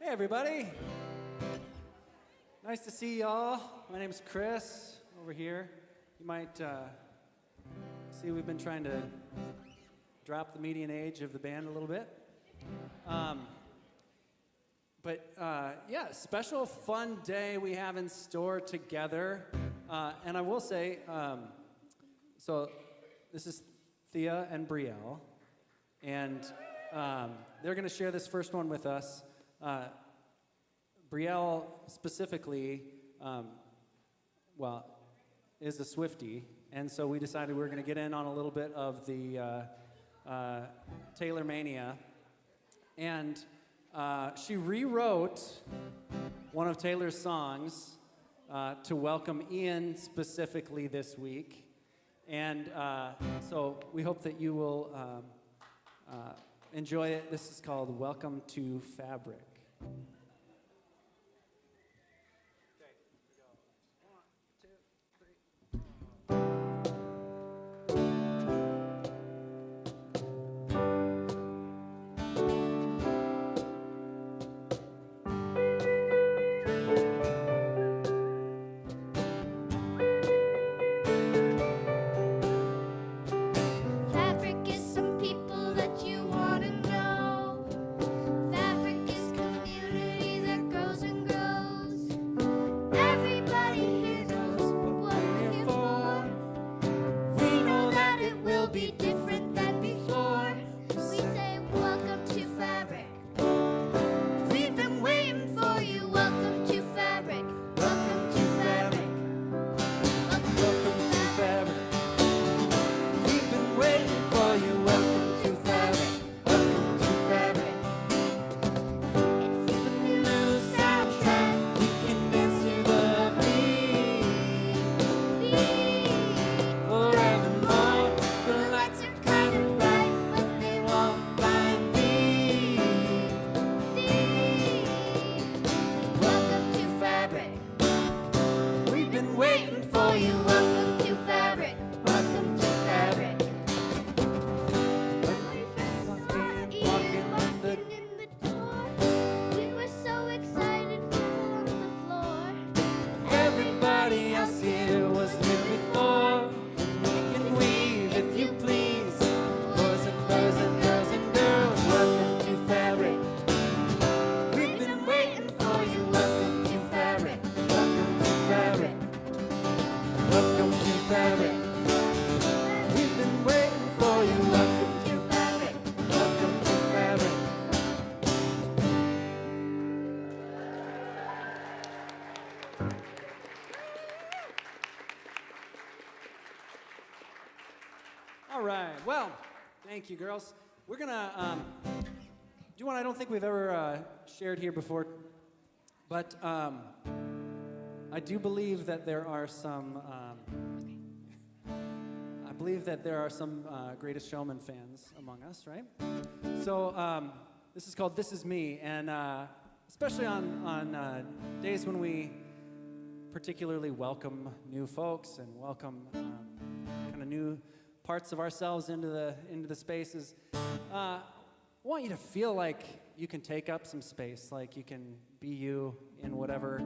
Hey everybody, nice to see y'all. My name's Chris over here. You might see we've been trying to drop the median age of the band a little bit. Yeah, special fun day we have in store together. And I will say, so this is Thea and Brielle, and they're going to share this first one with us. Brielle specifically, is a Swiftie, and so we decided we were going to get in on a little bit of the Taylor Mania, and she rewrote one of Taylor's songs to welcome Ian specifically this week, and so we hope that you will enjoy it. This is called Welcome to Fabric. Well, thank you, girls. We're gonna do one I don't think we've ever shared here before, but I do believe that there are some. I believe that there are some Greatest Showman fans among us, right? So this is called "This Is Me," and especially on days when we particularly welcome new folks and welcome kind of new parts of ourselves into the spaces. I want you to feel like you can take up some space, like you can be you in whatever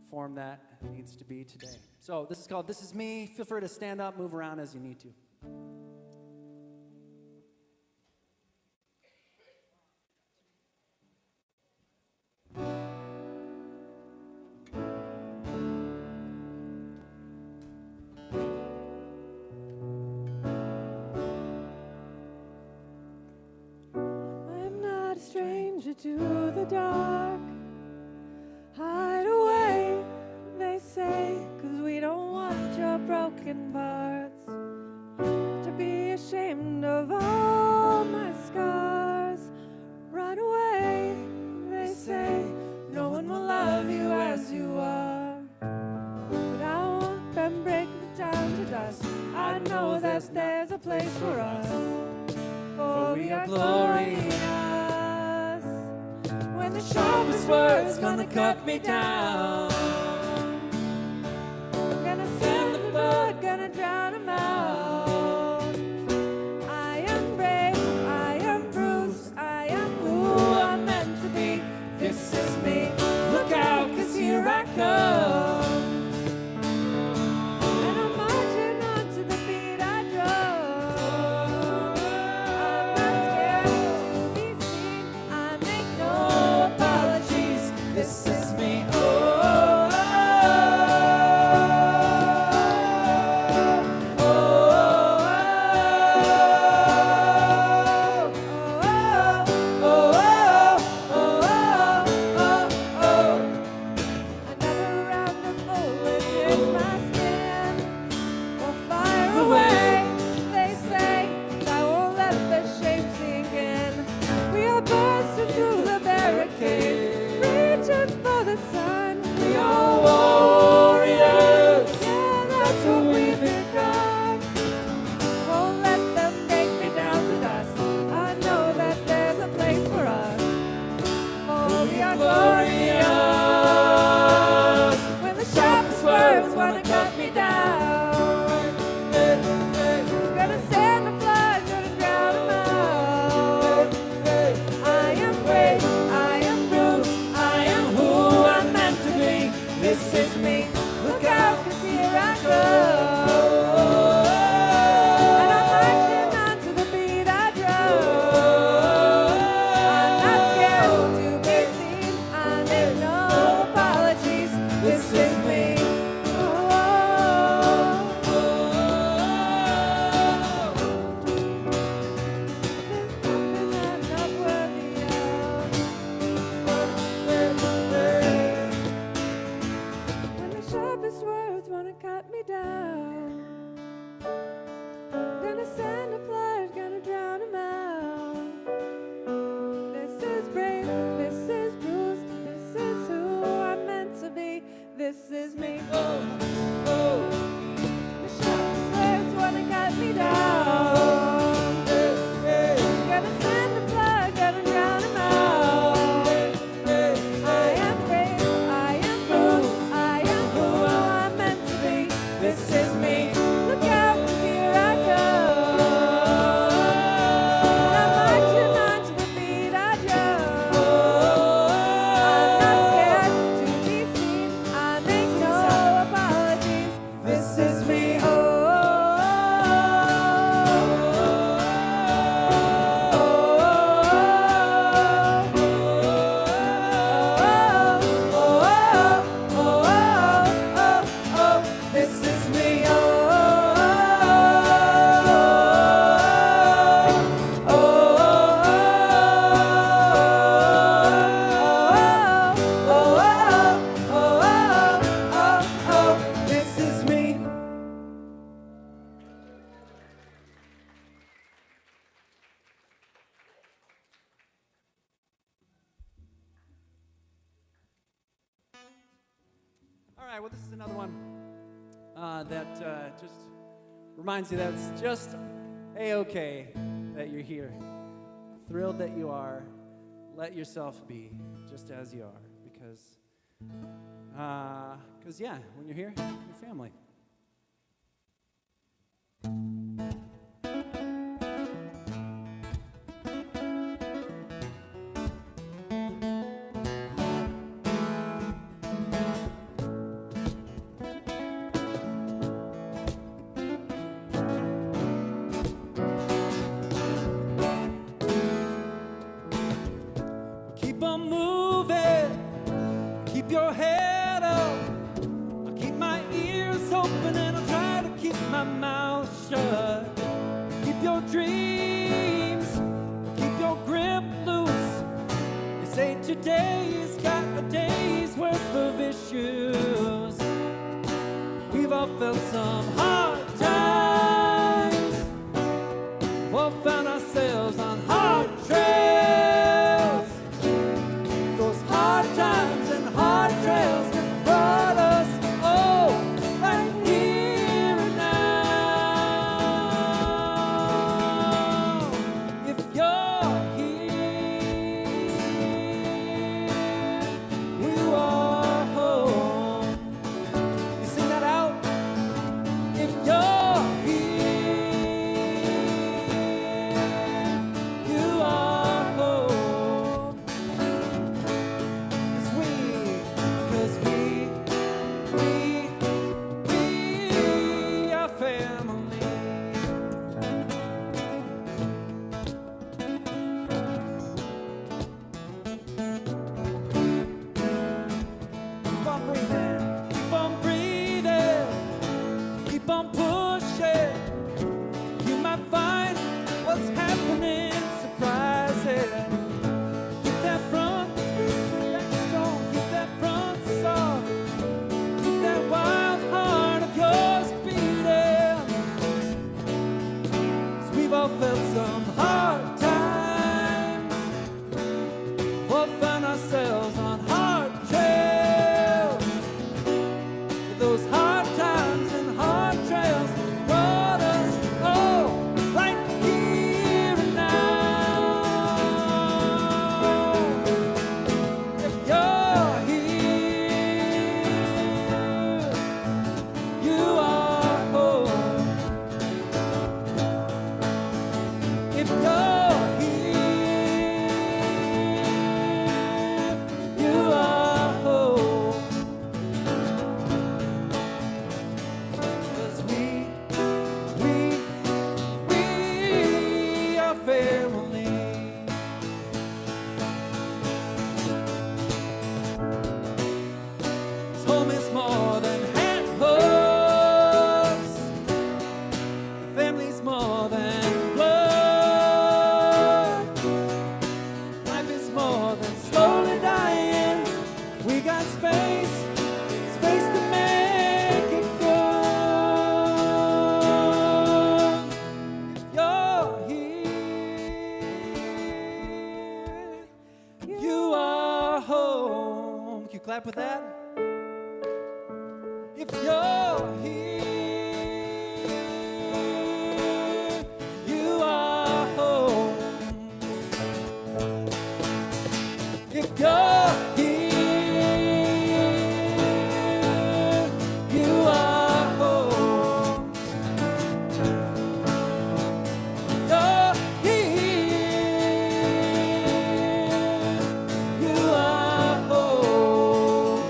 form that needs to be today. So this is called "This Is Me." Feel free to stand up, move around as you need to. To the dark, hide away, they say, 'cause we don't want your broken parts to be ashamed of all my scars. Run away, they say, no one will love you as you are. But I won't been breaking down to dust. I know that there's a place for us, for we are glorious. When the sharpest word's gonna cut me down, gonna send the blood, gonna drown 'em out. I am brave, I am bruised, I am who I'm meant to be. This is me. right, well, this is another one that just reminds you that it's just A-okay that you're here. Thrilled that you are. Let yourself be just as you are. Because yeah, when you're here, you're family. Keep on moving, keep your head up. I'll keep my ears open and I'll try to keep my mouth shut. Keep your dreams, keep your grip loose. They say today's got a day's worth of issues. We've all felt some hard times, we've all found ourselves on hard trails. Those hard times and hard trails have brought us all right here and now. If you're here, you are home. You sing that out. If you're here, you are home. 'Cause we are family. Keep on breathing, keep on breathing, keep on pushing. You might find what's happening surprising. Keep that front strong, keep that front soft, keep that wild heart of yours beating. 'Cause we've all felt some hard times, we'll find ourselves on hard trails. Those hard times and hard trails brought us all right here and now. If you're here, you are home. If you're here, you are home. 'Cause we are family. 'Cause home is more than handcuffs. Family's more than blood. Life is more than slowly dying. We got space to make it good. If you're here, you are home. Can you clap with that? If you're here, you are home. If you're here, you are home. You're here, you are home.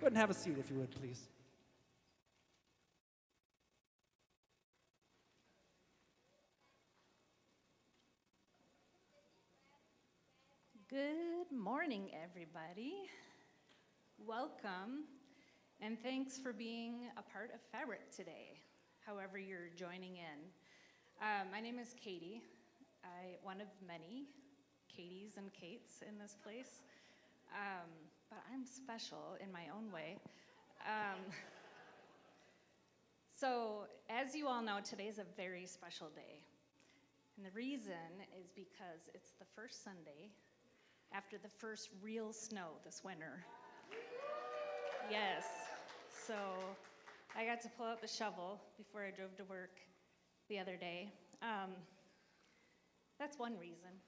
ahead and have a seat if you would, please. Good morning, everybody. Welcome, and thanks for being a part of Fabric today, however you're joining in. My name is Katie. One of many Katies and Kates in this place, but I'm special in my own way. So, as you all know, today's a very special day. And the reason is because it's the first Sunday after the first real snow this winter. Yes, so I got to pull out the shovel before I drove to work the other day. That's one reason.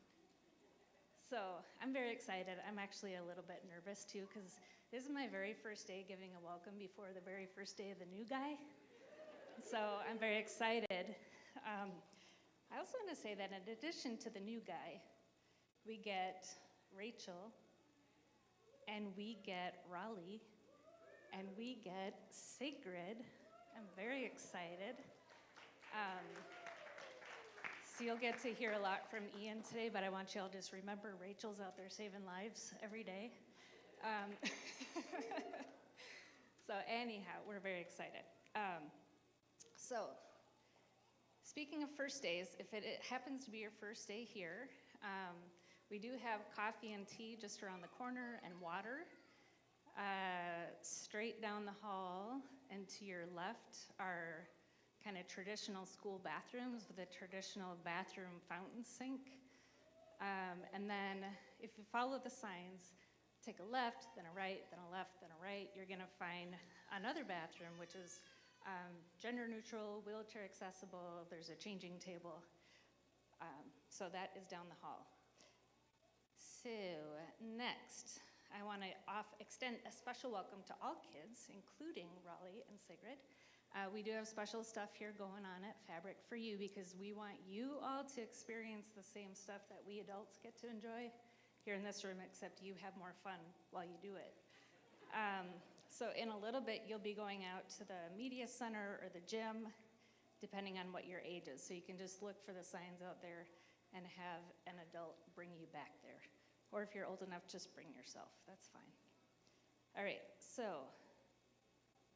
So I'm very excited. I'm actually a little bit nervous too, because this is my very first day giving a welcome before the very first day of the new guy. So I'm very excited. I also want to say that in addition to the new guy, we get Rachel, and we get Raleigh, and we get Sacred. I'm very excited. So you'll get to hear a lot from Ian today, but I want you all to just remember Rachel's out there saving lives every day. So anyhow, we're very excited. So speaking of first days, if it happens to be your first day here, we do have coffee and tea just around the corner and water. Straight down the hall and to your left are kind of traditional school bathrooms with a traditional bathroom fountain sink. And then if you follow the signs, take a left, then a right, then a left, then a right, you're gonna find another bathroom, which is gender neutral, wheelchair accessible. There's a changing table. So that is down the hall. So next, I want to extend a special welcome to all kids, including Raleigh and Sigrid. We do have special stuff here going on at Fabric for you because we want you all to experience the same stuff that we adults get to enjoy here in this room, except you have more fun while you do it. So in a little bit, you'll be going out to the media center or the gym, depending on what your age is. So you can just look for the signs out there and have an adult bring you back there. Or if you're old enough, just bring yourself. That's fine. All right, so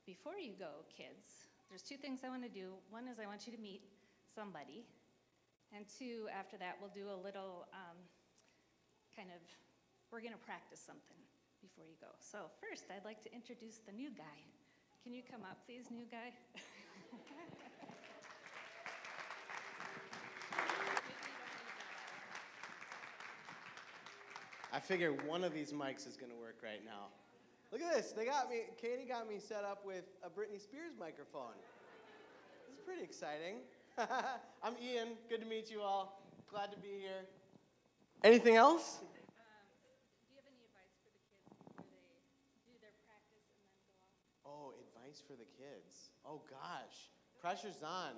before you go, kids, there's two things I want to do. One is I want you to meet somebody. And two, after that, we'll do a little we're going to practice something before you go. So first, I'd like to introduce the new guy. Can you come up, please, new guy? I figure one of these mics is gonna work right now. Look at this, Katie got me set up with a Britney Spears microphone. This is pretty exciting. I'm Ian, good to meet you all. Glad to be here. Anything else? Do you have any advice for the kids before they do their practice and then go off? Oh, advice for the kids. Oh gosh, pressure's on.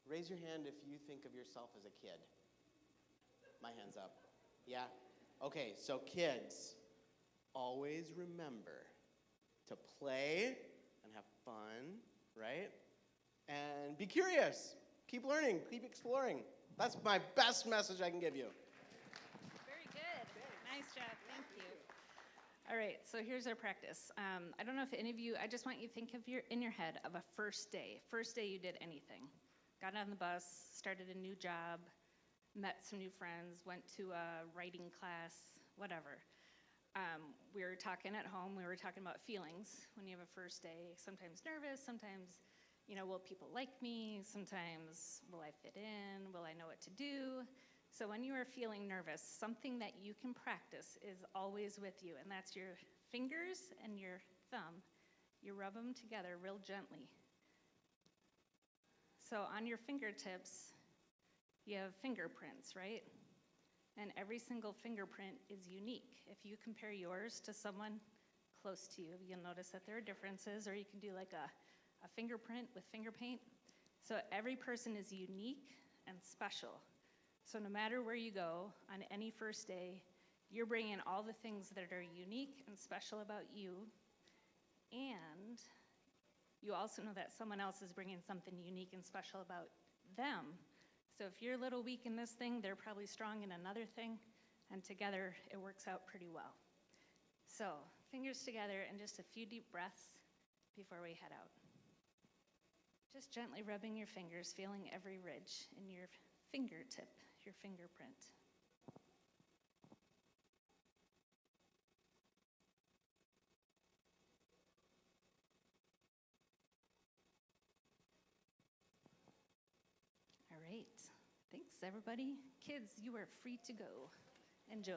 Raise your hand if you think of yourself as a kid. My hand's up. Yeah? Okay, so kids, always remember to play and have fun, right? And be curious. Keep learning, keep exploring. That's my best message I can give you. Very good. Nice job. Thank you. All right, so here's our practice. I don't know if any of you, I just want you to think of in your head of a first day. First day you did anything. Got on the bus, started a new job, met some new friends, went to a writing class, whatever. We were talking at home, we were talking about feelings when you have a first day. Sometimes nervous, sometimes, will people like me? Sometimes, will I fit in? Will I know what to do? So when you are feeling nervous, something that you can practice is always with you, and that's your fingers and your thumb. You rub them together real gently. So on your fingertips, you have fingerprints, right? And every single fingerprint is unique. If you compare yours to someone close to you, you'll notice that there are differences, or you can do like a fingerprint with finger paint. So every person is unique and special. So no matter where you go on any first day, you're bringing all the things that are unique and special about you, And you also know that someone else is bringing something unique and special about them. So if you're a little weak in this thing, they're probably strong in another thing, and together it works out pretty well. So fingers together and just a few deep breaths before we head out. Just gently rubbing your fingers, feeling every ridge in your fingertip, your fingerprint. All right. Thanks, everybody. Kids, you are free to go. Enjoy.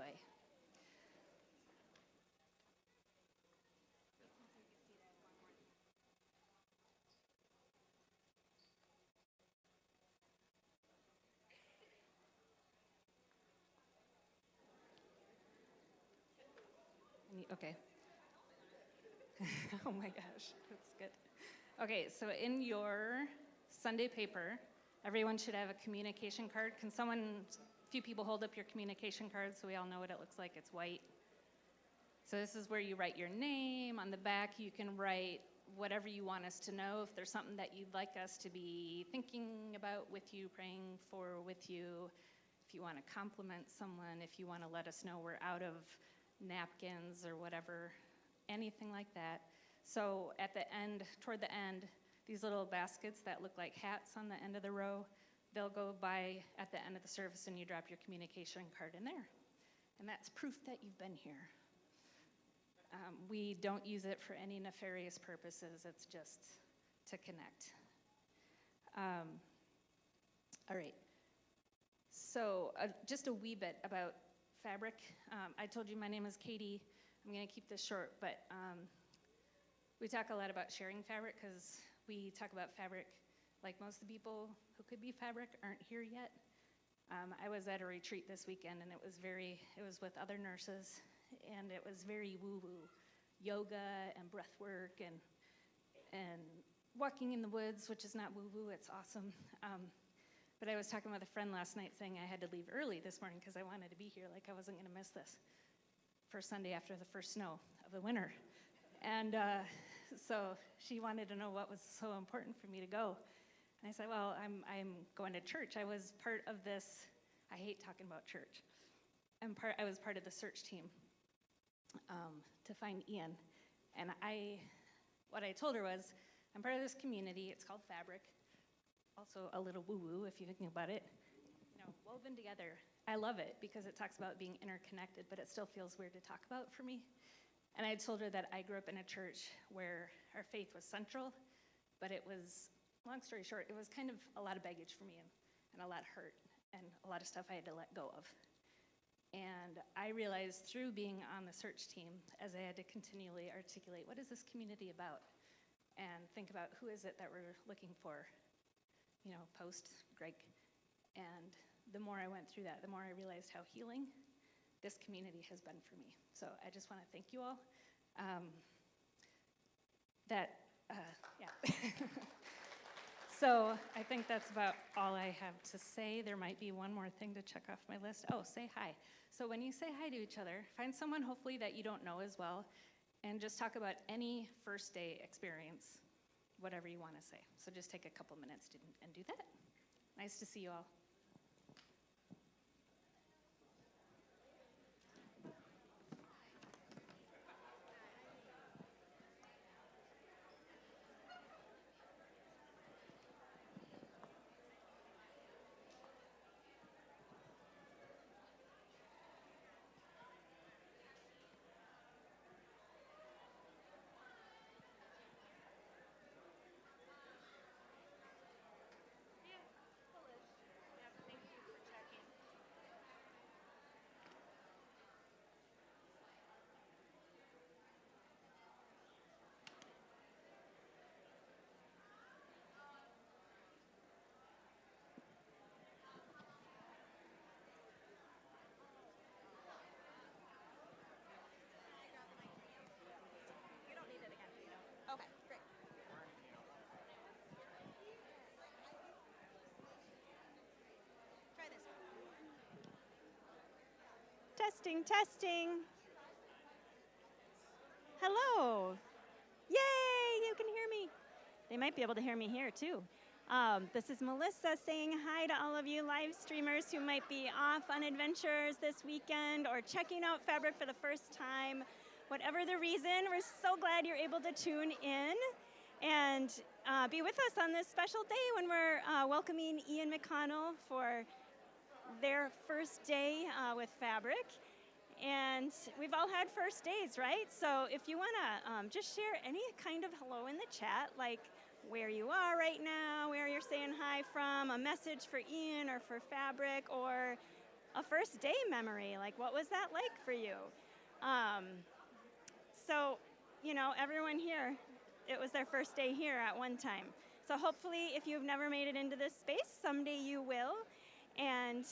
Okay. Oh my gosh, that's good. Okay, so in your Sunday paper, everyone should have a communication card. Can a few people hold up your communication card so we all know what it looks like? It's white. So this is where you write your name. On the back, you can write whatever you want us to know. If there's something that you'd like us to be thinking about with you, praying for with you, if you want to compliment someone, if you want to let us know we're out of napkins or whatever, anything like that. So at the end, toward the end, these little baskets that look like hats on the end of the row, they'll go by at the end of the service and you drop your communication card in there. And that's proof that you've been here. We don't use it for any nefarious purposes. It's just to connect. All right. So just a wee bit about fabric. I told you my name is Katie. I'm going to keep this short, but we talk a lot about sharing fabric because we talk about fabric like most of the people who could be fabric aren't here yet. I was at a retreat this weekend, and it was with other nurses, and it was very woo-woo. Yoga and breath work and walking in the woods, which is not woo-woo, it's awesome. But I was talking with a friend last night saying I had to leave early this morning because I wanted to be here, like I wasn't going to miss this first Sunday after the first snow of the winter. And so she wanted to know what was so important for me to go. And I said, well, I'm going to church. I was part of this, I hate talking about church. I was part of the search team to find Ian. And what I told her was, I'm part of this community, it's called Fabric. Also a little woo-woo if you think about it. Woven together. I love it because it talks about being interconnected, but it still feels weird to talk about for me. And I told her that I grew up in a church where our faith was central, but it was, long story short, it was kind of a lot of baggage for me and a lot of hurt and a lot of stuff I had to let go of. And I realized through being on the search team, as I had to continually articulate, what is this community about? And think about who is it that we're looking for, post Greg. And the more I went through that, the more I realized how healing this community has been for me. So I just want to thank you all. So I think that's about all I have to say. There might be one more thing to check off my list. Oh, say hi. So when you say hi to each other, find someone hopefully that you don't know as well, and just talk about any first day experience, whatever you want to say. So just take a couple minutes and do that. Nice to see you all. Testing, testing. Hello. Yay! They might be able to hear me here too. This is Melissa saying hi to all of you live streamers who might be off on adventures this weekend or checking out Fabric for the first time. Whatever the reason, we're so glad you're able to tune in and be with us on this special day when we're welcoming Ian McConnell for their first day with Fabric. And we've all had first days, right? So if you want to just share any kind of hello in the chat, like where you are right now, where you're saying hi from, a message for Ian or for Fabric, or a first day memory, like what was that like for you? So, you know, everyone here, it was their first day here at one time. So hopefully if you've never made it into this space, someday you will, and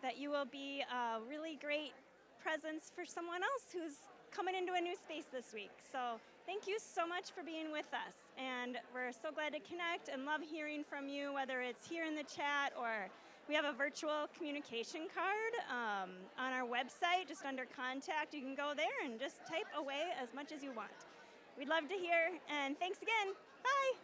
that you will be a really great presence for someone else who's coming into a new space this week. So thank you so much for being with us. And we're so glad to connect and love hearing from you, whether it's here in the chat or we have a virtual communication card on our website, just under contact. You can go there and just type away as much as you want. We'd love to hear, and thanks again. Bye.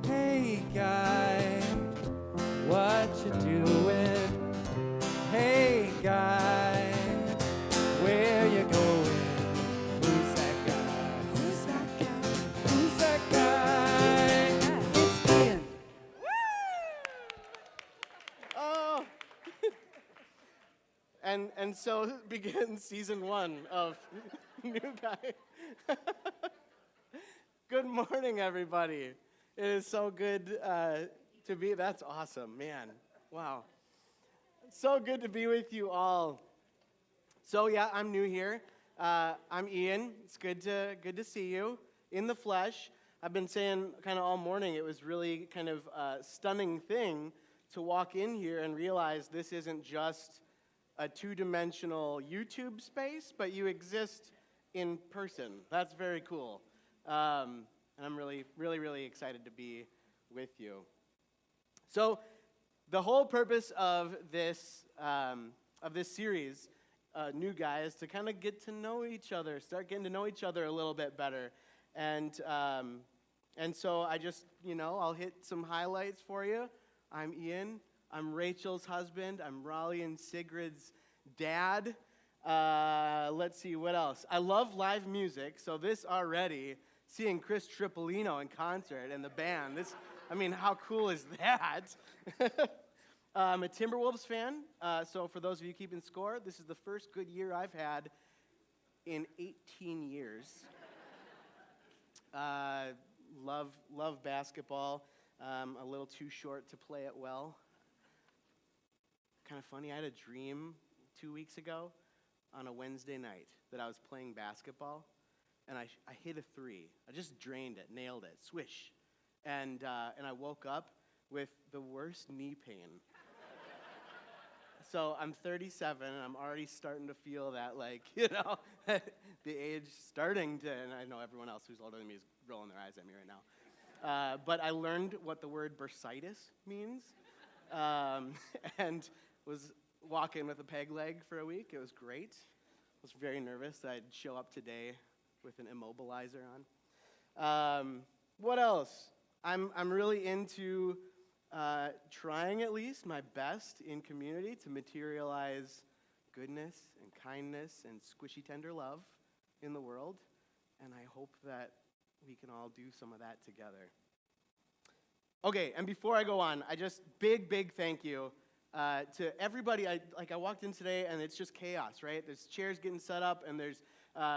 Hey guy, what you doing? Hey guy, where you going? Who's that guy? Who's that guy? Who's that guy? It's Ian. Oh! and so begins season 1 of New Guy. Good morning, everybody. It is so good to be. That's awesome, man. Wow. So good to be with you all. So yeah, I'm new here. I'm Ian. It's good to see you in the flesh. I've been saying kind of all morning, it was really kind of a stunning thing to walk in here and realize this isn't just a two-dimensional YouTube space, but you exist in person. That's very cool. And I'm really, really, really excited to be with you. So the whole purpose of this series, New Guy, is to kind of get to know each other, start getting to know each other a little bit better. And so I just, I'll hit some highlights for you. I'm Ian. I'm Rachel's husband. I'm Raleigh and Sigrid's dad. Let's see, what else? I love live music, so this already, seeing Chris Tripolino in concert and the band, how cool is that? I'm a Timberwolves fan, so for those of you keeping score, this is the first good year I've had in 18 years. Love basketball. A little too short to play it well. kind of funny. I had a dream 2 weeks ago on a Wednesday night that I was playing basketball, and I hit a three. I just drained it, nailed it, swish. And I woke up with the worst knee pain. So I'm 37, and I'm already starting to feel that, like, the age starting to, and I know everyone else who's older than me is rolling their eyes at me right now. But I learned what the word bursitis means, and was walking with a peg leg for a week. It was great. I was very nervous that I'd show up today with an immobilizer on. What else? I'm really into trying at least my best in community to materialize goodness and kindness and squishy tender love in the world, and I hope that we can all do some of that together. Okay, and before I go on, I just big thank you to everybody. I walked in today and it's just chaos, right? There's chairs getting set up and there's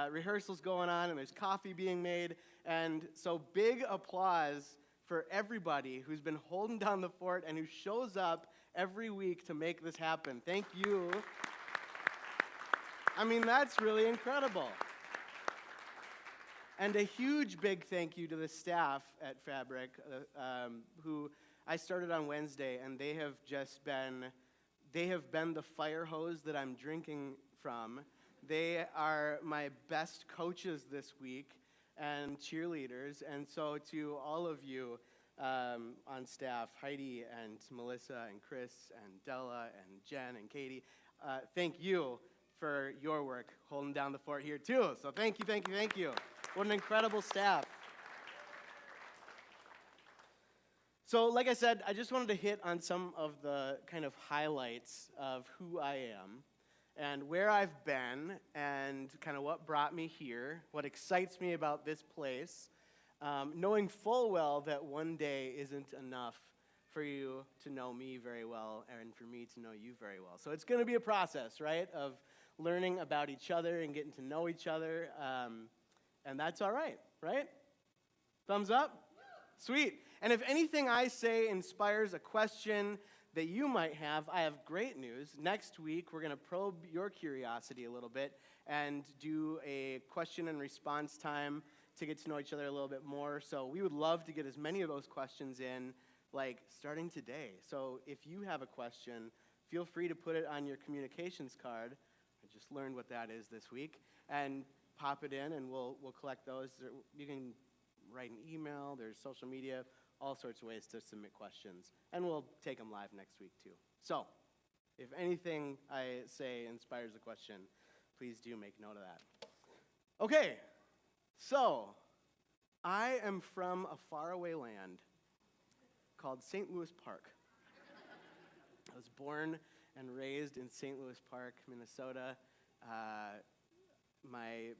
rehearsals going on and there's coffee being made, and so big applause for everybody who's been holding down the fort and who shows up every week to make this happen. Thank you. I mean, that's really incredible. And a huge big thank you to the staff at Fabric, who I started on Wednesday, and they have been the fire hose that I'm drinking from. They are my best coaches this week and cheerleaders, and so to all of you on staff, Heidi and Melissa and Chris and Della and Jen and Katie, thank you for your work holding down the fort here too. So thank you. What an incredible staff. So like I said, I just wanted to hit on some of the kind of highlights of who I am and where I've been and kind of what brought me here, what excites me about this place, knowing full well that one day isn't enough for you to know me very well and for me to know you very well. So it's going to be a process, right, of learning about each other and getting to know each other, and that's all right? Thumbs up? Sweet. And if anything I say inspires a question that you might have, I have great news. Next week, we're going to probe your curiosity a little bit and do a question and response time to get to know each other a little bit more. So we would love to get as many of those questions in, like, starting today. So if you have a question, feel free to put it on your communications card. I just learned what that is this week. And pop it in, and we'll collect those. You can write an email. There's social media, all sorts of ways to submit questions. And we'll take them live next week, too. So if anything I say inspires a question, please do make note of that. Okay, so I am from a faraway land called St. Louis Park. I was born and raised in St. Louis Park, Minnesota. My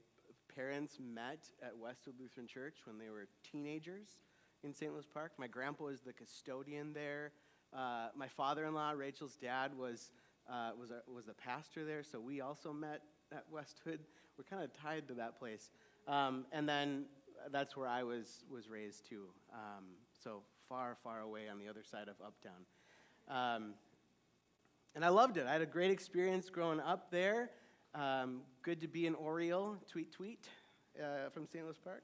parents met at Westwood Lutheran Church when they were teenagers in St. Louis Park. My grandpa was the custodian there. My father-in-law, Rachel's dad, was the pastor there, so we also met at Westwood. We're kind of tied to that place. And then that's where I was raised too. So far away on the other side of Uptown. And I loved it. I had a great experience growing up there. Good to be an Oriole, tweet, from St. Louis Park.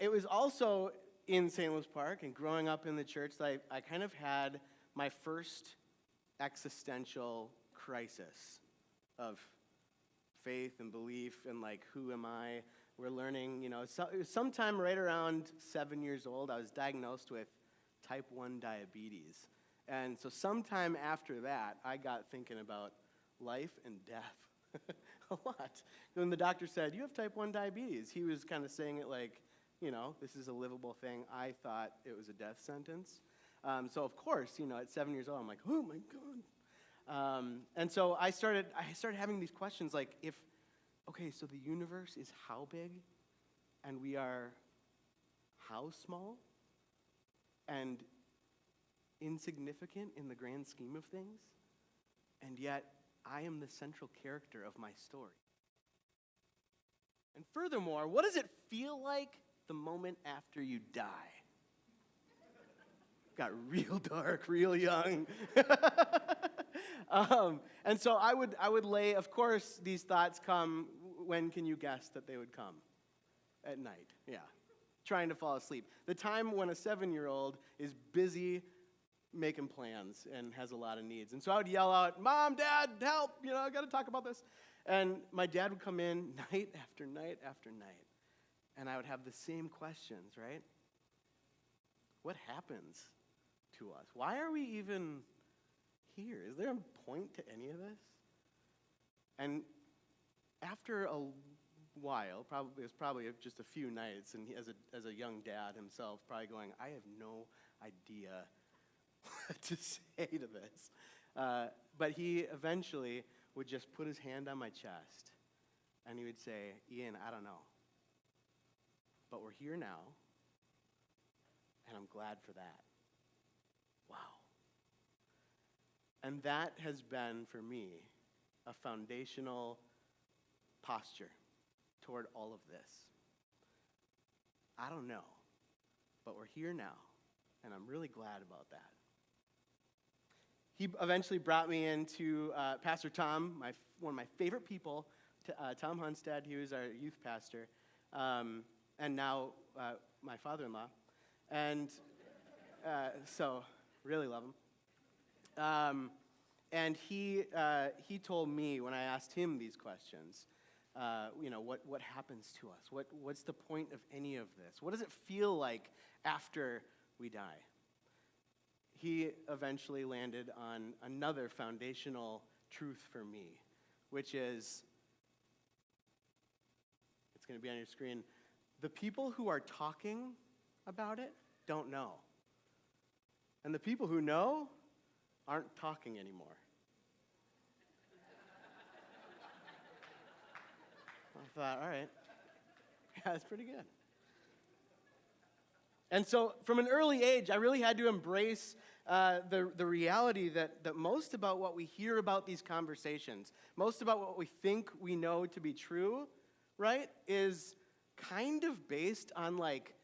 It was also in St. Louis Park and growing up in the church that I kind of had my first existential crisis of faith and belief and, like, who am I? We're learning, it was sometime right around 7 years old, I was diagnosed with type 1 diabetes. And so sometime after that, I got thinking about life and death a lot. When the doctor said, you have type 1 diabetes, he was kind of saying it like, this is a livable thing. I thought it was a death sentence. So of course, at 7 years old, I'm like, oh my God. And so I started having these questions like, so the universe is how big? And we are how small? And insignificant in the grand scheme of things, and yet I am the central character of my story. And furthermore, what does it feel like the moment after you die? got real dark, real young. And so I would lay, of course, these thoughts come, when can you guess that they would come? At night, yeah. Trying to fall asleep. The time when a 7-year-old is busy making plans and has a lot of needs. And so I would yell out, Mom, Dad, help, I got to talk about this. And my dad would come in night after night after night. And I would have the same questions, right? What happens to us? Why are we even here? Is there a point to any of this? And after a while, it was probably just a few nights, and he, as a young dad himself, probably going, I have no idea what to say to this. But he eventually would just put his hand on my chest, and he would say, Ian, I don't know, but we're here now, and I'm glad for that. Wow. And that has been, for me, a foundational posture toward all of this. I don't know, but we're here now, and I'm really glad about that. He eventually brought me into Pastor Tom, one of my favorite people, Tom Hunstead. He was our youth pastor, and now my father-in-law. And so, really love him. And he told me when I asked him these questions, what happens to us? What's the point of any of this? What does it feel like after we die? He eventually landed on another foundational truth for me, which is, it's going to be on your screen, the people who are talking about it don't know. And the people who know aren't talking anymore. I thought, all right, yeah, that's pretty good. And so from an early age, I really had to embrace the reality that most about what we hear about these conversations, most about what we think we know to be true, right, is kind of based on like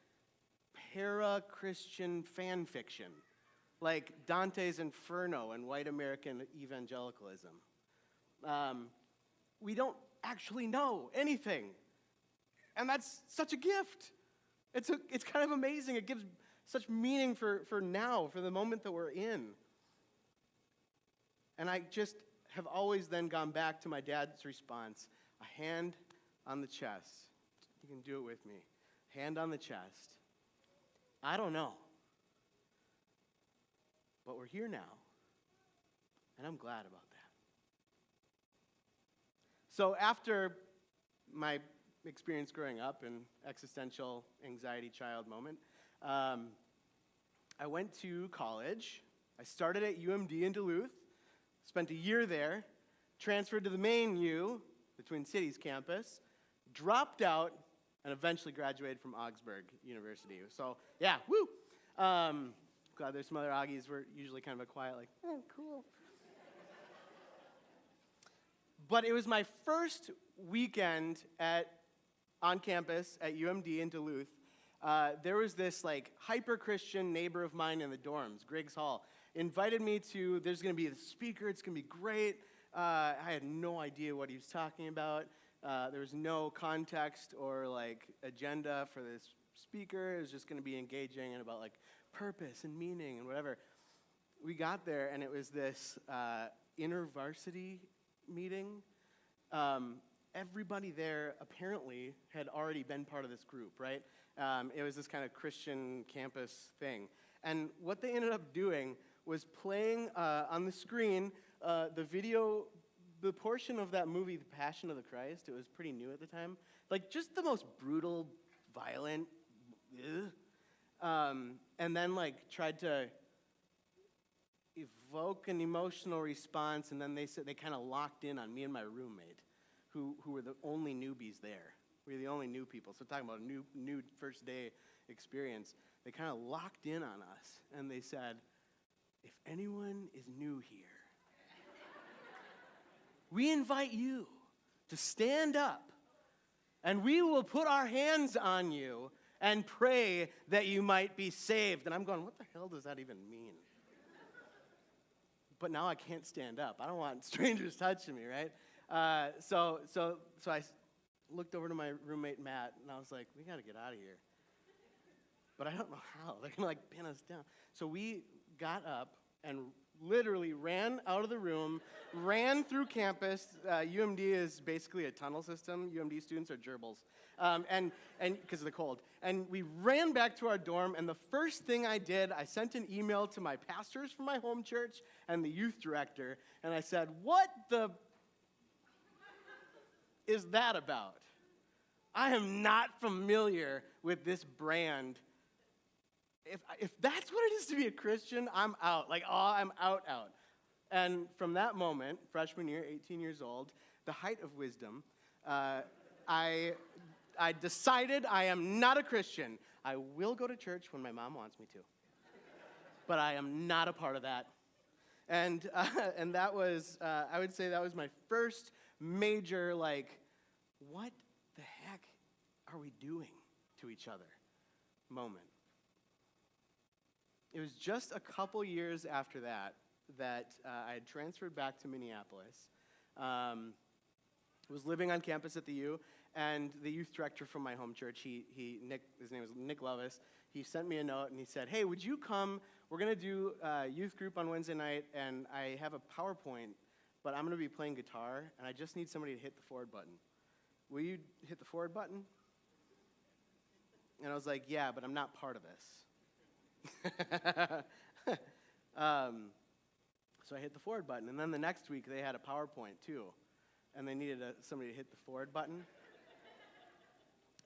para-Christian fan fiction, like Dante's Inferno and white American evangelicalism. We don't actually know anything, and that's such a gift. It's kind of amazing. It gives such meaning for now, for the moment that we're in. And I just have always then gone back to my dad's response, a hand on the chest. You can do it with me. Hand on the chest. I don't know, but we're here now, and I'm glad about that. So after my experience growing up in existential anxiety child moment, I went to college. I started at UMD in Duluth, spent a year there, transferred to the main U, the Twin Cities campus, dropped out, and eventually graduated from Augsburg University. So, yeah, woo! Glad there's some other Augies. We're usually kind of a quiet, like, oh, cool. But it was my first weekend on campus at UMD in Duluth. There was this like hyper-Christian neighbor of mine in the dorms, Griggs Hall, invited me to, there's going to be a speaker, it's going to be great. I had no idea what he was talking about. There was no context or like agenda for this speaker. It was just going to be engaging and about like purpose and meaning and whatever. We got there and it was this inter-varsity meeting. Everybody there apparently had already been part of this group, right? It was this kind of Christian campus thing. And what they ended up doing was playing on the screen the portion of that movie, The Passion of the Christ. It was pretty new at the time. Like, just the most brutal, violent, and then, like, tried to evoke an emotional response, and then they said they kind of locked in on me and my roommate, who were the only newbies there. We were the only new people. So talking about a new first day experience, they kind of locked in on us, and they said, if anyone is new here, we invite you to stand up, and we will put our hands on you, and pray that you might be saved. And I'm going, what the hell does that even mean? But now I can't stand up. I don't want strangers touching me, right? So I looked over to my roommate, Matt, and I was like, we got to get out of here. But I don't know how. They're going to, pin us down. So we got up and literally ran out of the room, ran through campus. UMD is basically a tunnel system. UMD students are gerbils, and because of the cold. And we ran back to our dorm, and the first thing I did, I sent an email to my pastors from my home church and the youth director, and I said, what the is that about? I am not familiar with this brand. If that's what it is to be a Christian, I'm out. I'm out. And from that moment, freshman year, 18 years old, the height of wisdom, I decided I am not a Christian. I will go to church when my mom wants me to. But I am not a part of that. And that was, I would say that was my first major, what the heck are we doing to each other moment. It was just a couple years after that I had transferred back to Minneapolis. Was living on campus at the U, and the youth director from my home church, Nick, his name is Nick Lovis, he sent me a note and he said, hey, would you come? We're going to do a youth group on Wednesday night, and I have a PowerPoint, but I'm going to be playing guitar, and I just need somebody to hit the forward button. Will you hit the forward button? And I was like, yeah, but I'm not part of this. So I hit the forward button, and then the next week they had a PowerPoint too, and they needed somebody to hit the forward button.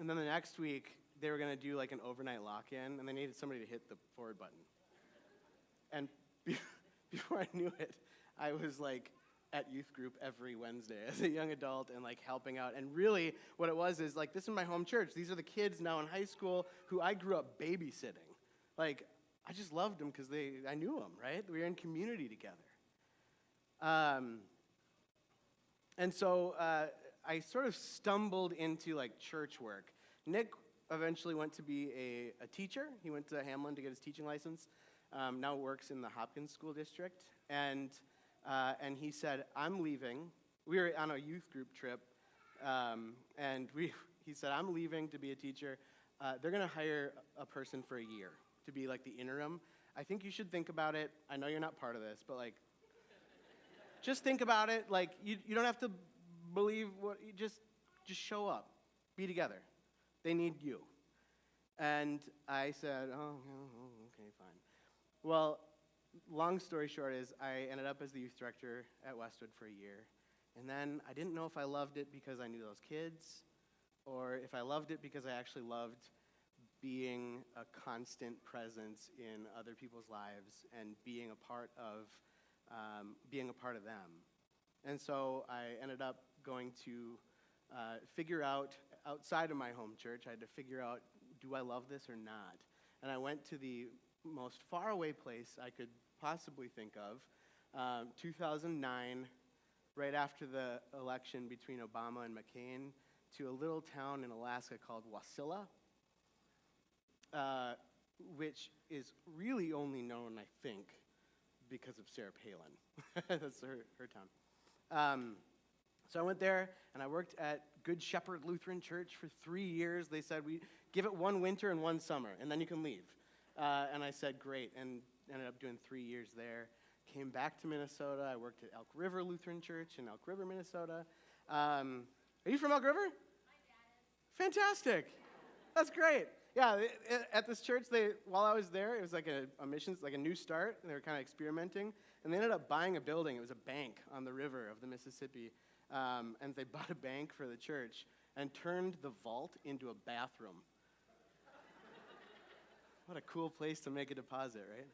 And then the next week they were going to do an overnight lock-in, and they needed somebody to hit the forward button. And before I knew it, I was at youth group every Wednesday as a young adult and helping out. And really what it was is this is my home church. These are the kids now in high school who I grew up babysitting. I just loved them because I knew them, right? We were in community together. And so I sort of stumbled into church work. Nick eventually went to be a teacher. He went to Hamlin to get his teaching license. Now works in the Hopkins School District. And he said, I'm leaving. We were on a youth group trip. And he said, I'm leaving to be a teacher. They're going to hire a person for a year to be the interim. I think you should think about it. I know you're not part of this, but just think about it. You don't have to believe what, just show up. Be together. They need you. And I said, oh, okay, fine. Well, long story short is I ended up as the youth director at Westwood for a year. And then I didn't know if I loved it because I knew those kids, or if I loved it because I actually loved being a constant presence in other people's lives and being a part of them. And so I ended up going to figure out, outside of my home church, I had to figure out, do I love this or not? And I went to the most faraway place I could possibly think of, 2009, right after the election between Obama and McCain, to a little town in Alaska called Wasilla, which is really only known, I think, because of Sarah Palin. That's her town. So I went there, and I worked at Good Shepherd Lutheran Church for 3 years. They said, we give it one winter and one summer, and then you can leave. And I said, great, and ended up doing 3 years there. Came back to Minnesota. I worked at Elk River Lutheran Church in Elk River, Minnesota. Are you from Elk River? My dad is. Fantastic. That's great. Yeah, at this church, while I was there, it was a missions, a new start. They were kind of experimenting, and they ended up buying a building. It was a bank on the river of the Mississippi, and they bought a bank for the church and turned the vault into a bathroom. What a cool place to make a deposit, right?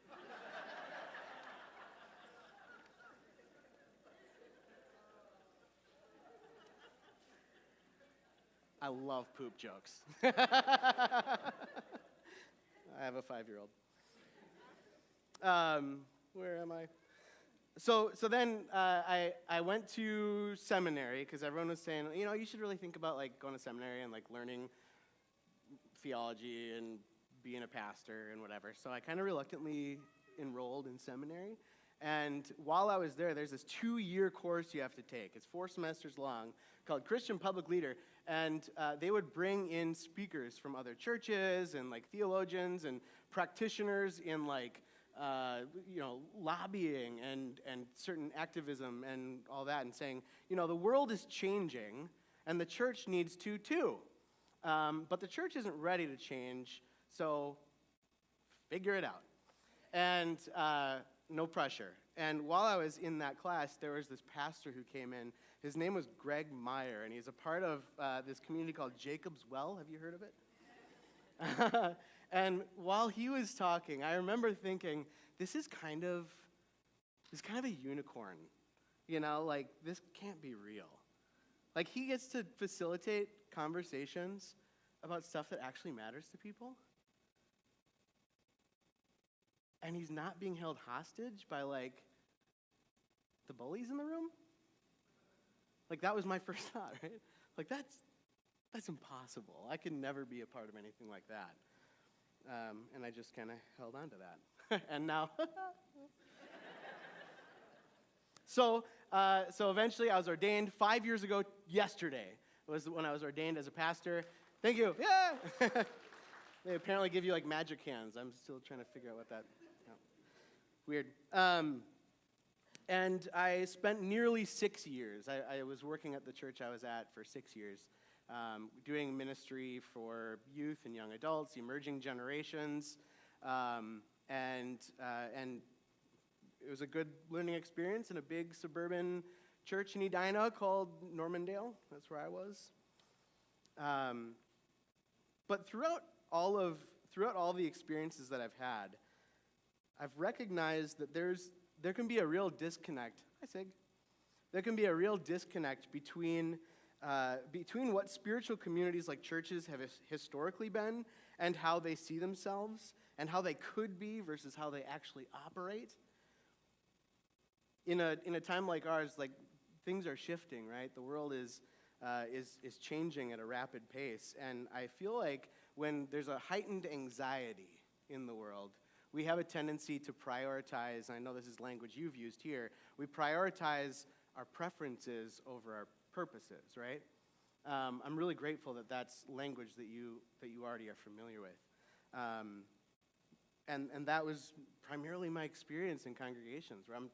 I love poop jokes. I have a 5-year-old. Where am I? So then I went to seminary because everyone was saying, you should really think about going to seminary and learning theology and being a pastor and whatever. So I kind of reluctantly enrolled in seminary. And while I was there, there's this 2-year course you have to take. It's 4 semesters long, called Christian Public Leader. And they would bring in speakers from other churches and like theologians and practitioners in like, lobbying and certain activism and all that, and saying, the world is changing and the church needs to too. But the church isn't ready to change, so figure it out. And no pressure. And while I was in that class, there was this pastor who came in. His name was Greg Meyer, and he's a part of this community called Jacob's Well. Have you heard of it? And while he was talking, I remember thinking, this is kind of a unicorn. Like, this can't be real. Like, he gets to facilitate conversations about stuff that actually matters to people. And he's not being held hostage by, like, the bullies in the room? Like, that was my first thought, right? Like, that's impossible. I could never be a part of anything like that. And I just kind of held on to that. And now... So eventually I was ordained 5 years ago yesterday. It was when I was ordained as a pastor. Thank you. Yeah! They apparently give you, like, magic hands. I'm still trying to figure out what that... Weird. And I spent nearly 6 years. I was working at the church I was at for 6 years, doing ministry for youth and young adults, emerging generations, and it was a good learning experience in a big suburban church in Edina called Normandale. That's where I was. But throughout all the experiences that I've had, I've recognized that there can be a real disconnect. Hi, Sig. There can be a real disconnect between what spiritual communities like churches have historically been and how they see themselves and how they could be versus how they actually operate. In a time like ours, like, things are shifting, right? The world is changing at a rapid pace, and I feel like when there's a heightened anxiety in the world, we have a tendency to prioritize, and I know this is language you've used here, we prioritize our preferences over our purposes, right? I'm really grateful that that's language that you already are familiar with. And that was primarily my experience in congregations, where I'm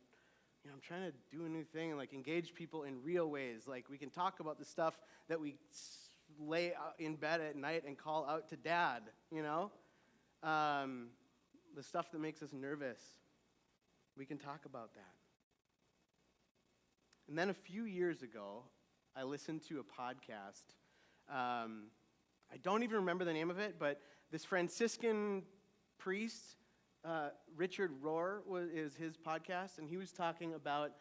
trying to do a new thing and, like, engage people in real ways. Like, we can talk about the stuff that we lay in bed at night and call out to Dad, the stuff that makes us nervous. We can talk about that. And then a few years ago, I listened to a podcast. I don't even remember the name of it, but this Franciscan priest, Richard Rohr, is his podcast, and he was talking about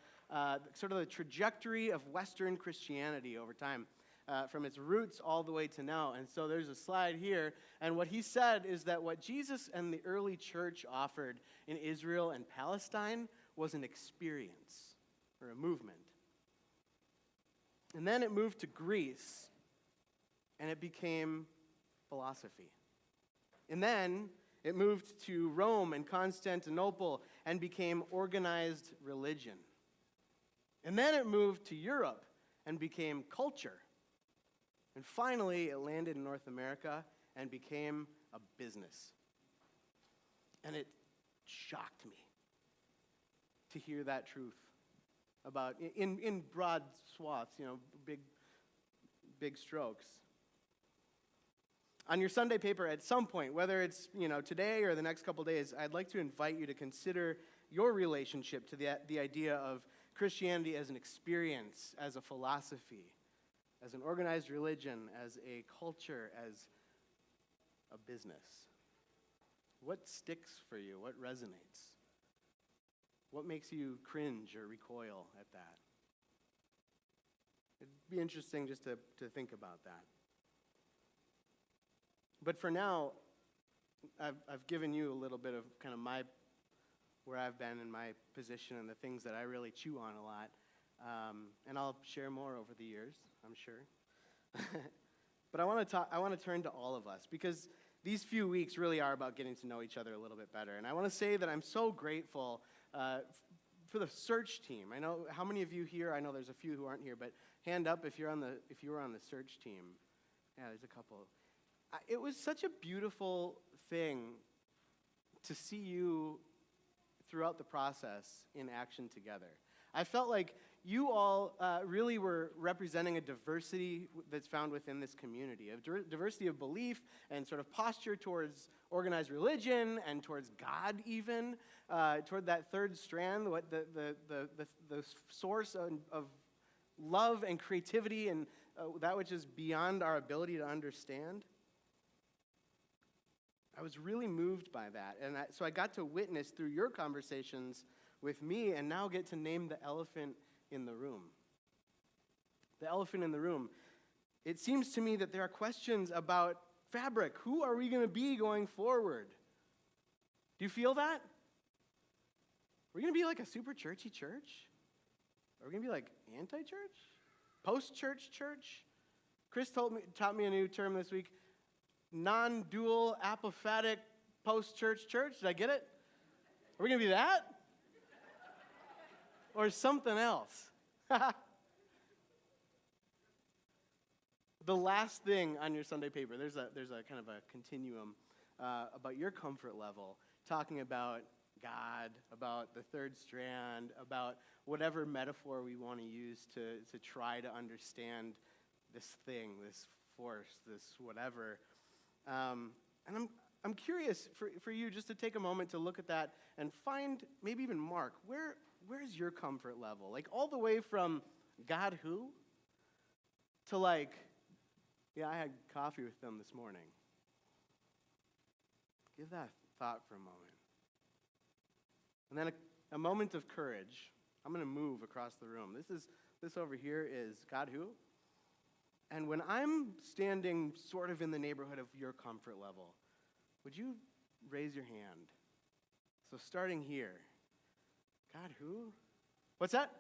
sort of the trajectory of Western Christianity over time, from its roots all the way to now. And so there's a slide here, and what he said is that what Jesus and the early church offered in Israel and Palestine was an experience, or a movement. And then it moved to Greece, and it became philosophy. And then it moved to Rome and Constantinople and became organized religion. And then it moved to Europe and became culture. And finally, it landed in North America and became a business. And it shocked me to hear that truth about, in broad swaths, big strokes. On your Sunday paper at some point, whether it's today or the next couple days, I'd like to invite you to consider your relationship to the idea of Christianity as an experience, as a philosophy, as an organized religion, as a culture, as a business. What sticks for you? What resonates? What makes you cringe or recoil at that? It'd be interesting just to think about that. But for now, I've given you a little bit of kind of where I've been in my position and the things that I really chew on a lot. And I'll share more over the years, I'm sure. but I want to turn to all of us, because these few weeks really are about getting to know each other a little bit better. And I want to say that I'm so grateful for the search team. I know how many of you here, I know there's a few who aren't here, but hand up if you were on the search team. Yeah, there's a couple. It was such a beautiful thing to see you throughout the process in action together. I felt like you all really were representing a diversity that's found within this community, a diversity of belief and sort of posture towards organized religion and towards God even, toward that third strand, what the source of love and creativity and that which is beyond our ability to understand. I was really moved by that, and so I got to witness through your conversations with me, and now get to name the elephant in the room. The elephant in the room. It seems to me that there are questions about fabric. Who are we going to be going forward? Do you feel that? Are we going to be like a super churchy church? Are we going to be like anti-church? Post-church church? Chris taught me a new term this week. Non-dual, apophatic, post-church church. Did I get it? Are we going to be that? Or something else? The last thing on your Sunday paper, there's a kind of a continuum about your comfort level, talking about God, about the third strand, about whatever metaphor we want to use to try to understand this thing, this force, this whatever. And I'm curious for you just to take a moment to look at that and find, maybe even mark, where's your comfort level? Like all the way from God who to like, yeah, I had coffee with them this morning. Give that thought for a moment. And then a moment of courage. I'm going to move across the room. This over here is God who? And when I'm standing sort of in the neighborhood of your comfort level, would you raise your hand? So starting here, God who? What's that?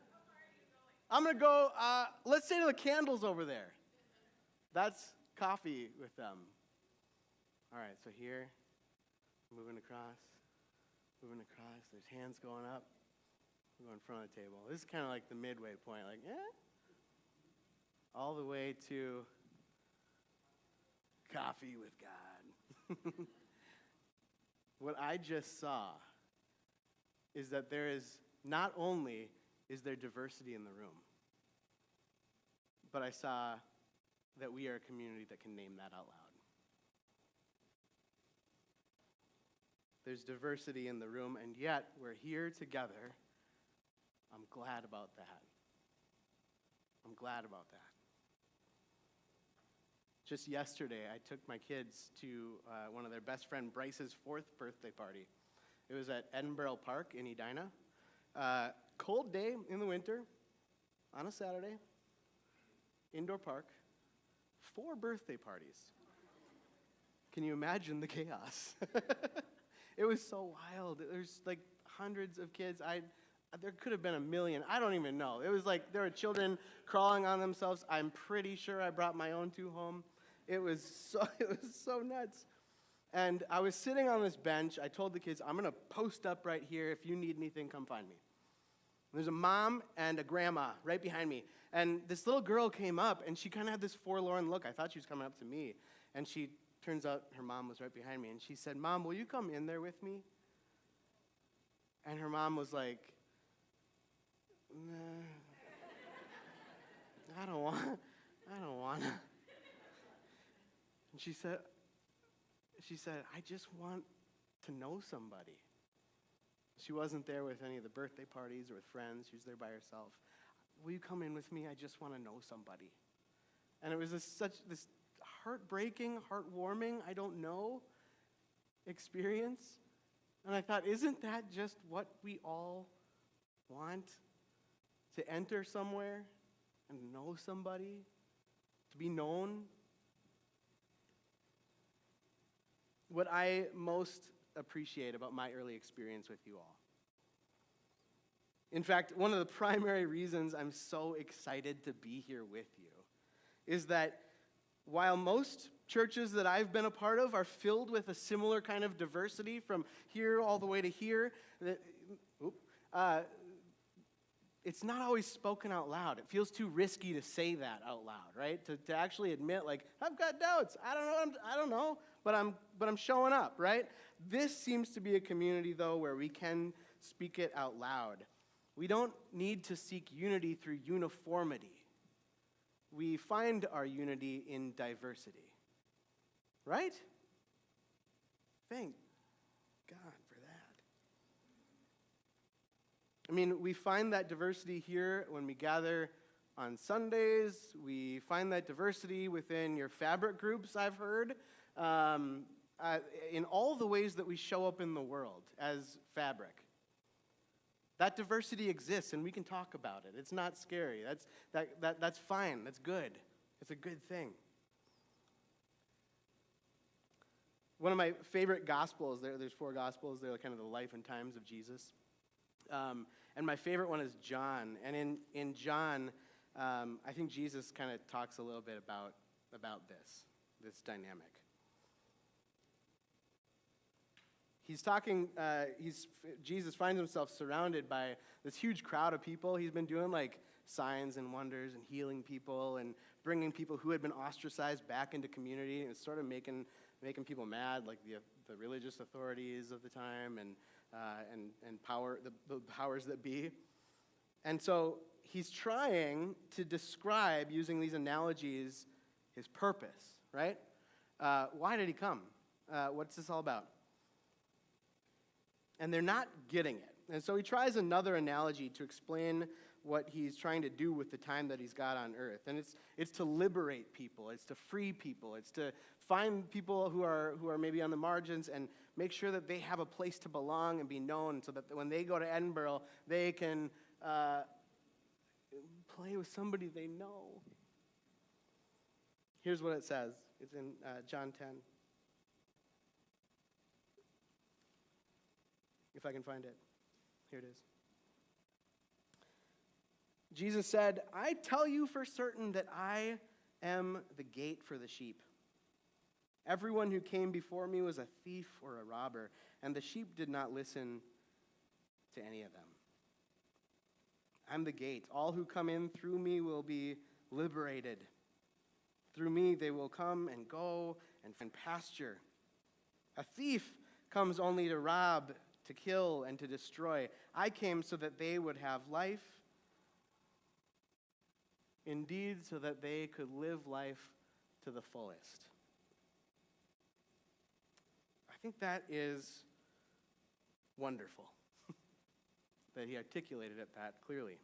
I'm going to go, let's say to the candles over there. That's coffee with them. All right, so here, moving across. There's hands going up. We go in front of the table. This is kind of like the midway point, like, all the way to coffee with God. What I just saw is that there is, not only is there diversity in the room, but I saw that we are a community that can name that out loud. There's diversity in the room, and yet we're here together. I'm glad about that. I'm glad about that. Just yesterday, I took my kids to one of their best friend Bryce's 4th birthday party. It was at Edinburgh Park in Edina. Cold day in the winter, on a Saturday, indoor park, 4 birthday parties. Can you imagine the chaos? It was so wild. There's like hundreds of kids. There could have been a million. I don't even know. It was like there were children crawling on themselves. I'm pretty sure I brought my own 2 home. It was so nuts. And I was sitting on this bench. I told the kids, I'm going to post up right here. If you need anything, come find me. There's a mom and a grandma right behind me. And this little girl came up, and she kind of had this forlorn look. I thought she was coming up to me. And turns out her mom was right behind me. And she said, Mom, will you come in there with me? And her mom was like, nah, I don't want to. And she said, I just want to know somebody. She wasn't there with any of the birthday parties or with friends. She was there by herself. Will you come in with me? I just want to know somebody. And it was this heartbreaking, heartwarming, I don't know, experience. And I thought, isn't that just what we all want? To enter somewhere and know somebody, to be known. What I most appreciate about my early experience with you all. In fact, one of the primary reasons I'm so excited to be here with you is that while most churches that I've been a part of are filled with a similar kind of diversity from here all the way to here, it's not always spoken out loud. It feels too risky to say that out loud, right? To actually admit, like, I've got doubts. I don't know, but I'm showing up, right? This seems to be a community, though, where we can speak it out loud. We don't need to seek unity through uniformity. We find our unity in diversity, right? Thank God for that. I mean, we find that diversity here when we gather on Sundays. We find that diversity within your fabric groups, I've heard, in all the ways that we show up in the world as fabric. That diversity exists, and we can talk about it. It's not scary. That's fine. That's good. It's a good thing. One of my favorite gospels, there's 4 gospels. They're kind of the life and times of Jesus. And my favorite one is John. And in John, I think Jesus kind of talks a little bit about this dynamic. He's talking, Jesus finds himself surrounded by this huge crowd of people. He's been doing like signs and wonders and healing people and bringing people who had been ostracized back into community. And it's sort of making people mad, like the religious authorities of the time and power, the powers that be. And so he's trying to describe, using these analogies, his purpose, right? Why did he come? What's this all about? And they're not getting it. And so he tries another analogy to explain what he's trying to do with the time that he's got on earth. And it's to liberate people. It's to free people. It's to find people who are maybe on the margins and make sure that they have a place to belong and be known so that when they go to Edinburgh, they can play with somebody they know. Here's what it says. It's in John 10. If I can find it. Here it is. Jesus said, I tell you for certain that I am the gate for the sheep. Everyone who came before me was a thief or a robber, and the sheep did not listen to any of them. I'm the gate. All who come in through me will be liberated. Through me they will come and go and find pasture. A thief comes only to rob, to kill, and to destroy. I came so that they would have life, indeed, so that they could live life to the fullest. I think that is wonderful that he articulated it that clearly.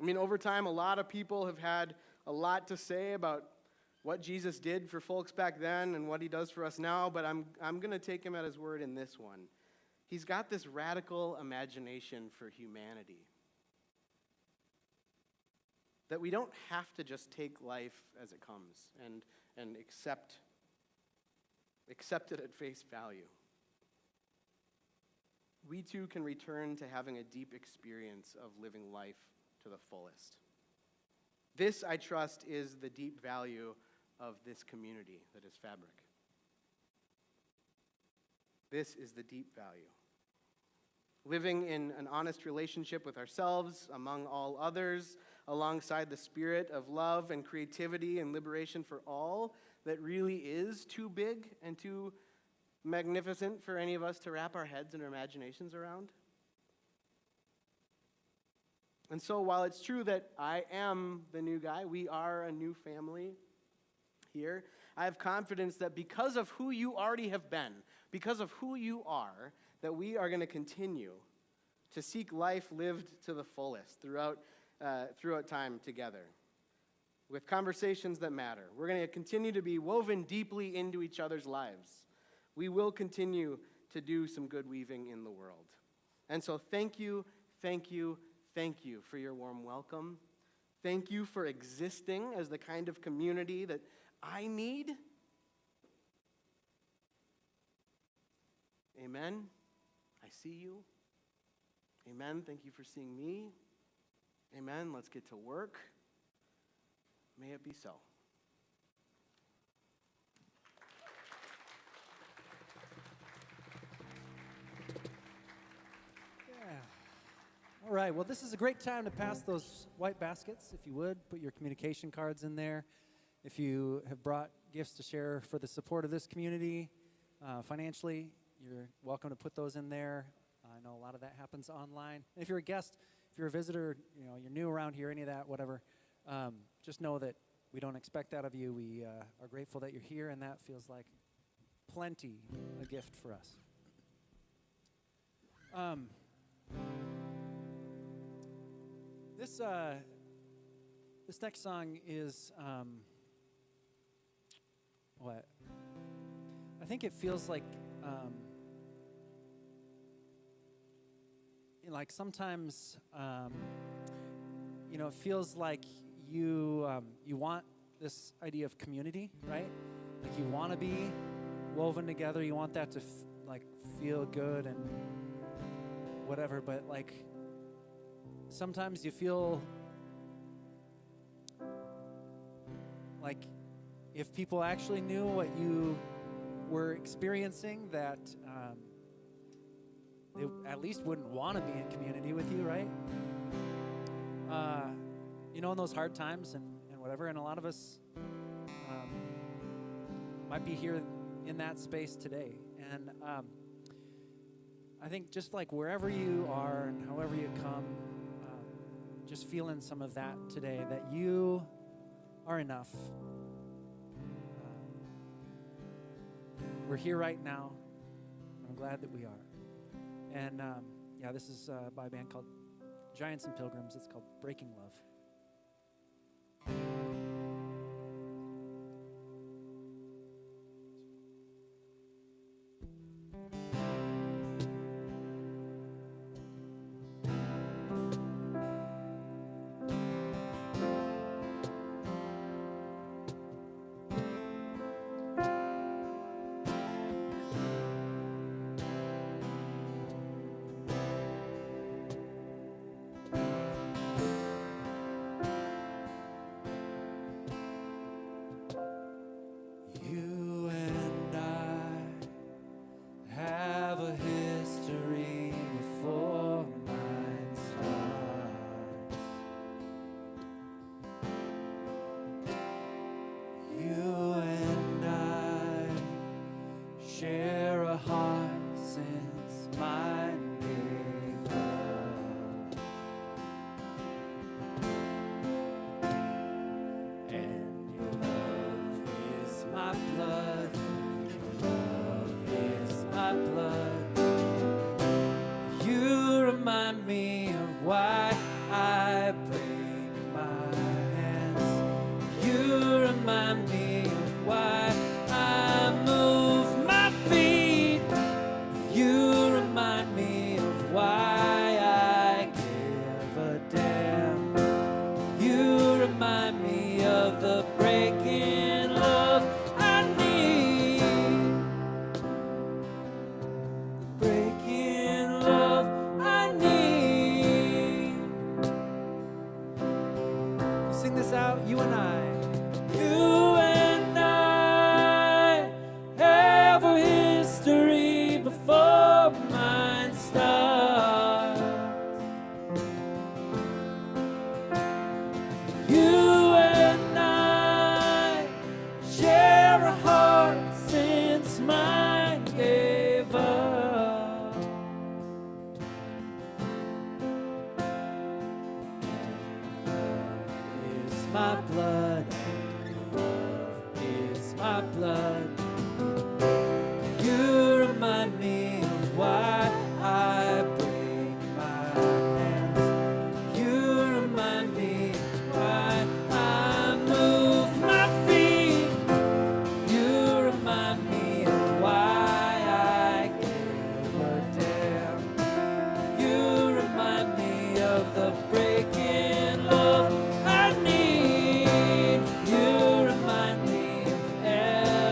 I mean, over time, a lot of people have had a lot to say about what Jesus did for folks back then and what he does for us now, but I'm going to take him at his word in this one. He's got this radical imagination for humanity. That we don't have to just take life as it comes and accept it at face value. We too can return to having a deep experience of living life to the fullest. This, I trust, is the deep value of this community that is Fabric. This is the deep value. Living in an honest relationship with ourselves, among all others, alongside the spirit of love and creativity and liberation for all that really is too big and too magnificent for any of us to wrap our heads and our imaginations around. And so while it's true that I am the new guy, we are a new family here, I have confidence that because of who you already have been, because of who you are, that we are going to continue to seek life lived to the fullest throughout time together, with conversations that matter. We're going to continue to be woven deeply into each other's lives. We will continue to do some good weaving in the world. And so thank you for your warm welcome. Thank you for existing as the kind of community that I need. Amen. I see you. Amen. Thank you for seeing me. Amen. Let's get to work. May it be so. All right, well, this is a great time to pass those white baskets, if you would. Put your communication cards in there. If you have brought gifts to share for the support of this community financially, you're welcome to put those in there. I know a lot of that happens online. And if you're a guest, if you're a visitor, you know, you're new around here, any of that, whatever, just know that we don't expect that of you. We are grateful that you're here, and that feels like plenty a gift for us. This next song is what? I think it feels like sometimes you know, it feels like you want this idea of community, right? Like you want to be woven together. You want that to feel good and whatever. But like sometimes you feel like if people actually knew what you were experiencing, that they at least wouldn't want to be in community with you, right? You know, in those hard times and whatever, and a lot of us might be here in that space today. And I think just like wherever you are and however you come, just feeling some of that today, that you are enough. We're here right now, and I'm glad that we are. And yeah, this is by a band called Giants and Pilgrims. It's called Breaking Love.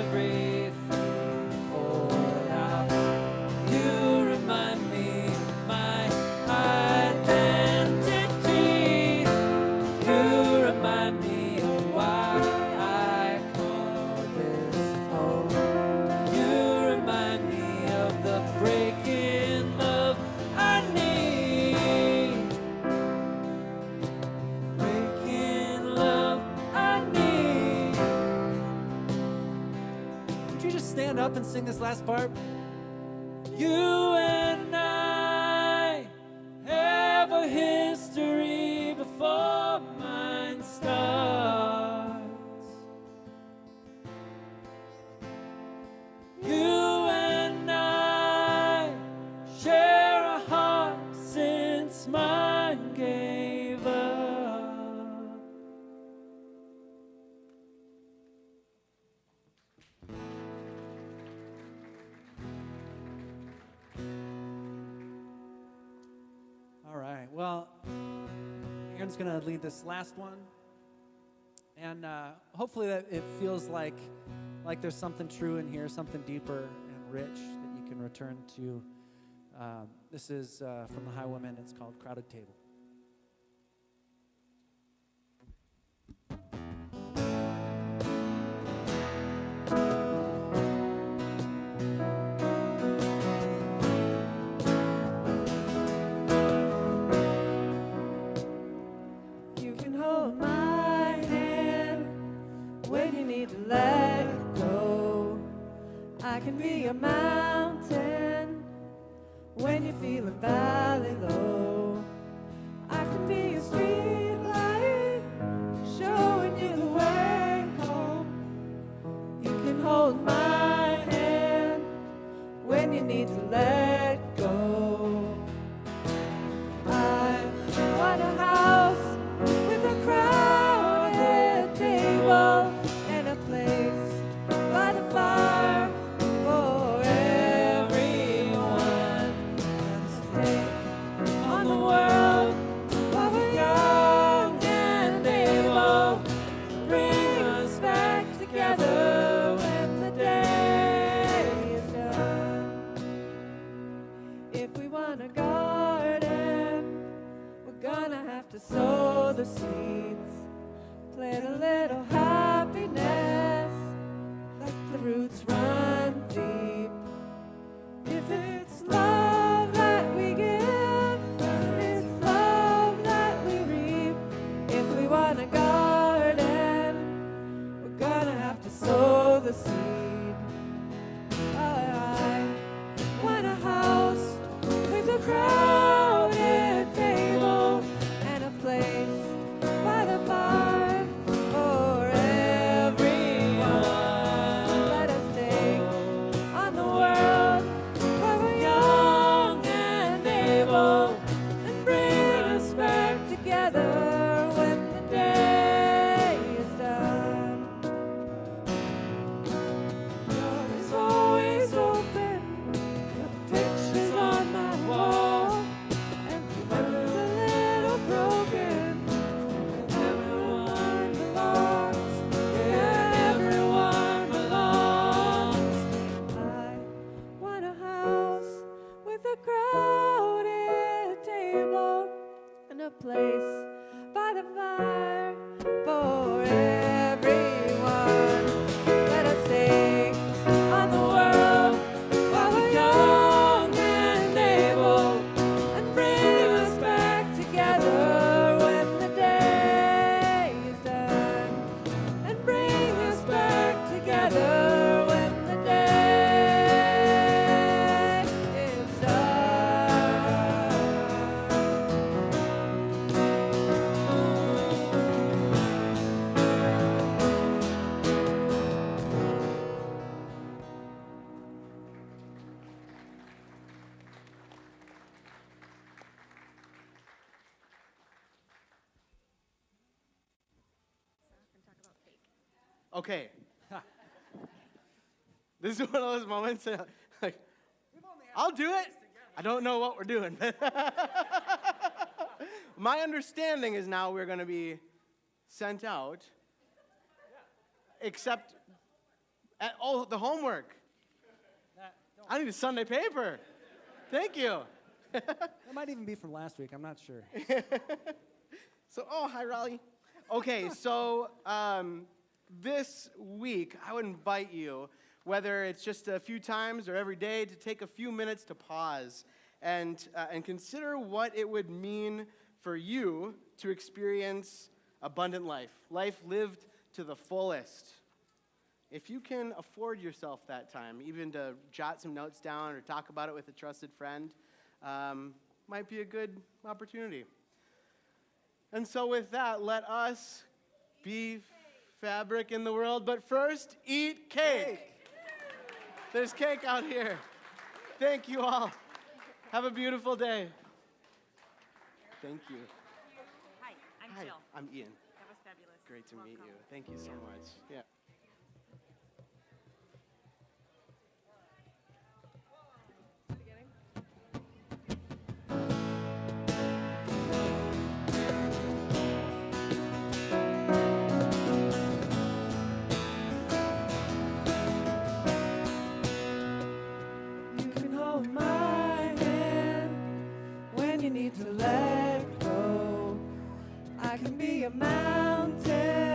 Every up and sing this last part? You and I have a history before mine starts. You and I share a heart since mine gave up. All right, well, Aaron's going to lead this last one. And hopefully that it feels like there's something true in here, something deeper and rich that you can return to. This is from the Highwomen. It's called Crowded Table. You can hold my hand when you need to let go. I can be a mountain when you're feeling valley low. I can be a street light showing you the way home. You can hold my hand when you need to let go. I want a house with a crowded table and a place by the fire for everyone. Stay on the world while we're young and able. Bring us back together when the day is done. If we want a garden, we're gonna have to sow the seeds. Plant a little happiness, let the roots run deep. If it's love that we give, it's love that we reap. If we want a garden, we're gonna have to sow the seed. I want a house with a crowded table and a place by the fire for everyone. Let us take on the world while we're young and able, and bring us back together when the day is done. Door is always open, the pictures on my wall, and one's a little broken. Everyone belongs, yeah, everyone belongs. I want a house with a crowded table and a place by the fire for everyone. Let us take on the world while we're young and able, and bring us back together when the day is done. And bring us back together when the day is done. Okay. This is one of those moments that, like, I'll do it. I don't know what we're doing. My understanding is now we're going to be sent out, except at, the homework. I need a Sunday paper. Thank you. That might even be from last week. I'm not sure. So, hi, Raleigh. Okay, so this week, I would invite you, whether it's just a few times or every day, to take a few minutes to pause and consider what it would mean for you to experience abundant life lived to the fullest. if you can afford yourself that time, even to jot some notes down or talk about it with a trusted friend, might be a good opportunity. And so with that, let us be fabric in the world, but first, eat cake. There's cake out here. Thank you all. Have a beautiful day. Thank you. Hi, I'm Hi, Jill. I'm Ian. That was fabulous. Great to meet Welcome. you. Thank you so much. Yeah. You can hold my hand when you need to let go. I can be a mountain